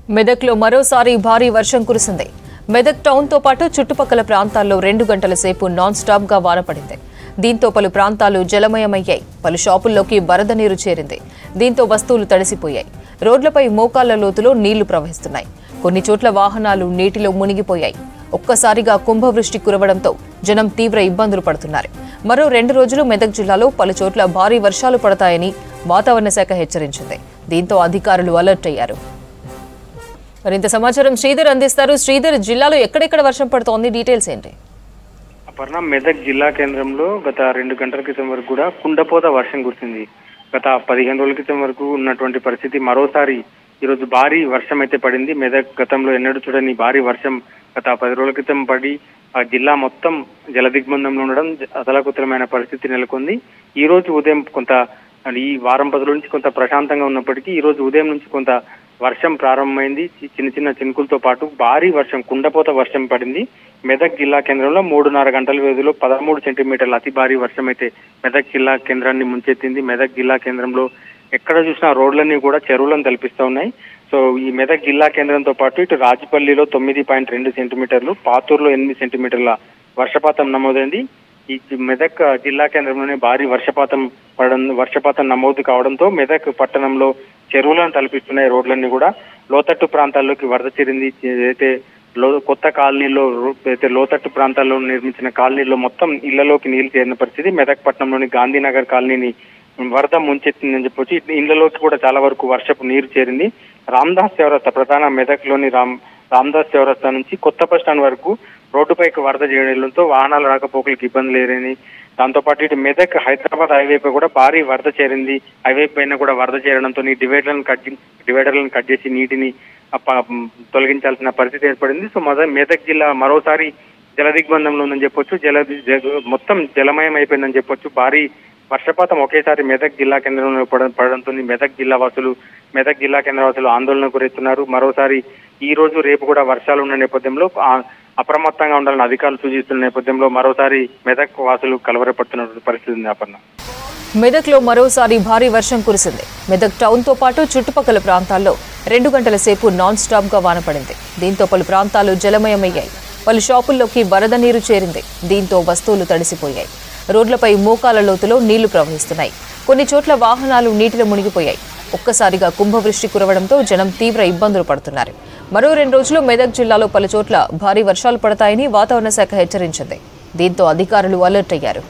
మెదక్లో మరోసారి భారీ వర్షం కురిసింది. మెదక్ టౌన్తో పాటు చుట్టుపక్కల ప్రాంతాల్లో 2 గంటల సేపు నాన్ స్టాప్గా వాన పడింది. దీంతో పలు ప్రాంతాలు జలమయమయ్యాయి. పలు షాపుల్లోకి వరద నీరు చేరింది. దీంతో వస్తువులు తడిసిపోయాయి. రోడ్లపై మోకాళ్ల లోతులో నీళ్లు ప్రవహిస్తున్నాయి. కొన్ని చోట్ల వాహనాలు నీటిలో మునిగిపోయాయి. ఒక్కసారిగా కుంభవృష్టి కురవడంతో జనం తీవ్ర ఇబ్బందులు పడుతున్నారు. మరో 2 రోజులు మెదక్ జిల్లాలో పలు చోట్ల భారీ వర్షాలు పడతాయని వాతావరణ శాఖ హెచ్చరించింది. దీంతో అధికారులు అలర్ట్ అయ్యారు. మరింత సమాచారం శ్రీధర్ అందిస్తారు. శ్రీధర్, జిల్లాలో ఎక్కడెక్కడ వర్షం పడుతోంది, డీటెయిల్స్ ఏంటి? అపర్ణ, మెదక్ జిల్లా కేంద్రంలో గత 2 గంటల క్రితం వరకు కూడా కుండపోత వర్షం కురిసింది. గత 15 రోజుల క్రితం వరకు ఉన్నటువంటి పరిస్థితి మరోసారి ఈరోజు భారీ వర్షం అయితే పడింది. మెదక్ గతంలో ఎన్నడూ చూడని భారీ వర్షం గత 10 రోజుల క్రితం పడి ఆ జిల్లా మొత్తం జలదిగ్బంధంలో ఉండడం అతలాకుతలమైన పరిస్థితి నెలకొంది. ఈ రోజు ఉదయం కొంత ఈ వారం 10 రోజుల నుంచి కొంత ప్రశాంతంగా ఉన్నప్పటికీ ఈ రోజు ఉదయం నుంచి కొంత వర్షం ప్రారంభమైంది. చిన్న చిన్న చినుకులతో పాటు భారీ వర్షం, కుండపోత వర్షం పడింది. మెదక్ జిల్లా కేంద్రంలో 3.5 గంటల వ్యవధిలో 13 సెంటీమీటర్ల అతి భారీ వర్షం అయితే మెదక్ జిల్లా కేంద్రాన్ని ముంచెత్తింది. మెదక్ జిల్లా కేంద్రంలో ఎక్కడ చూసినా రోడ్లన్నీ కూడా చెరువులను తలపిస్తూ ఉన్నాయి. సో ఈ మెదక్ జిల్లా కేంద్రంతో పాటు ఇటు రాజపల్లిలో 9.2 సెంటీమీటర్లు, పాతూరులో 8 సెంటీమీటర్ల వర్షపాతం నమోదైంది. ఈ మెదక్ జిల్లా కేంద్రంలోనే భారీ వర్షపాతం నమోదు కావడంతో మెదక్ పట్టణంలో చెరువులను తలపిస్తున్నాయి. రోడ్లన్నీ కూడా లోతట్టు ప్రాంతాల్లోకి వరద చేరింది. అయితే కొత్త కాలనీలో అయితే లోతట్టు ప్రాంతాల్లో నిర్మించిన కాలనీలో మొత్తం ఇళ్లలోకి నీళ్లు చేరిన పరిస్థితి. మెదక్ పట్టణంలోని గాంధీనగర్ కాలనీని వరద ముంచెత్తిందని చెప్పొచ్చు. ఇళ్లలోకి కూడా చాలా వరకు వర్షపు నీరు చేరింది. రామదాస్ చౌరస్తా, ప్రధాన మెదక్ లోని రామదాస్ చౌరస్తా నుంచి కొత్త బస్ స్టాండ్ వరకు రోడ్డుపైకి వరద చేయడంతో వాహనాల రాకపోకలకు ఇబ్బందులు లేరని, దాంతోపాటు ఇటు మెదక్ హైదరాబాద్ హైవేపై కూడా భారీ వరద చేరింది. హైవే పైన కూడా వరద చేరడంతో డివైడర్లను కట్ చేసి నీటిని తొలగించాల్సిన పరిస్థితి ఏర్పడింది. సో మెదక్ జిల్లా మరోసారి జలదిగ్బంధంలో ఉందని చెప్పొచ్చు. మొత్తం జలమయం అయిపోయిందని చెప్పొచ్చు. భారీ వర్షపాతం ఒకేసారి మెదక్ జిల్లా కేంద్రంలో పడడంతో మెదక్ జిల్లా కేంద్ర వాసులు ఆందోళనకు గురవుతున్నారు. మరోసారి ఈ రోజు రేపు కూడా వర్షాలు ఉన్న నేపథ్యంలో అప్రమత్తంగా ఉండాలని అధికారులు సూచిస్తున్న నేపథ్యంలో మరోసారి మెదక్ వాసులు కలవరపడుతున్న పరిస్థితి ఉంది. అపర్ణ, మెదక్లో మరోసారి భారీ వర్షం కురిసింది. మెదక్ టౌన్తో పాటు చుట్టుపక్కల ప్రాంతాల్లో 2 గంటల సేపు నాన్ స్టాప్గా వాన పడింది. దీంతో పలు ప్రాంతాలు జలమయమయ్యాయి. పలు షాపుల్లోకి వరద నీరు చేరింది. దీంతో వస్తువులు తడిసిపోయాయి. రోడ్లపై మోకాల లోతులో నీళ్లు ప్రవహిస్తున్నాయి. కొన్ని చోట్ల వాహనాలు నీటిలో మునిగిపోయాయి. ఒక్కసారిగా కుంభవృష్టి కురవడంతో జనం తీవ్ర ఇబ్బందులు పడుతున్నారు. మరో 2 రోజులు మెదక్ జిల్లాలో పలు చోట్ల భారీ వర్షాలు పడతాయని వాతావరణ శాఖ హెచ్చరించింది. దీంతో అధికారులు అలర్ట్ అయ్యారు.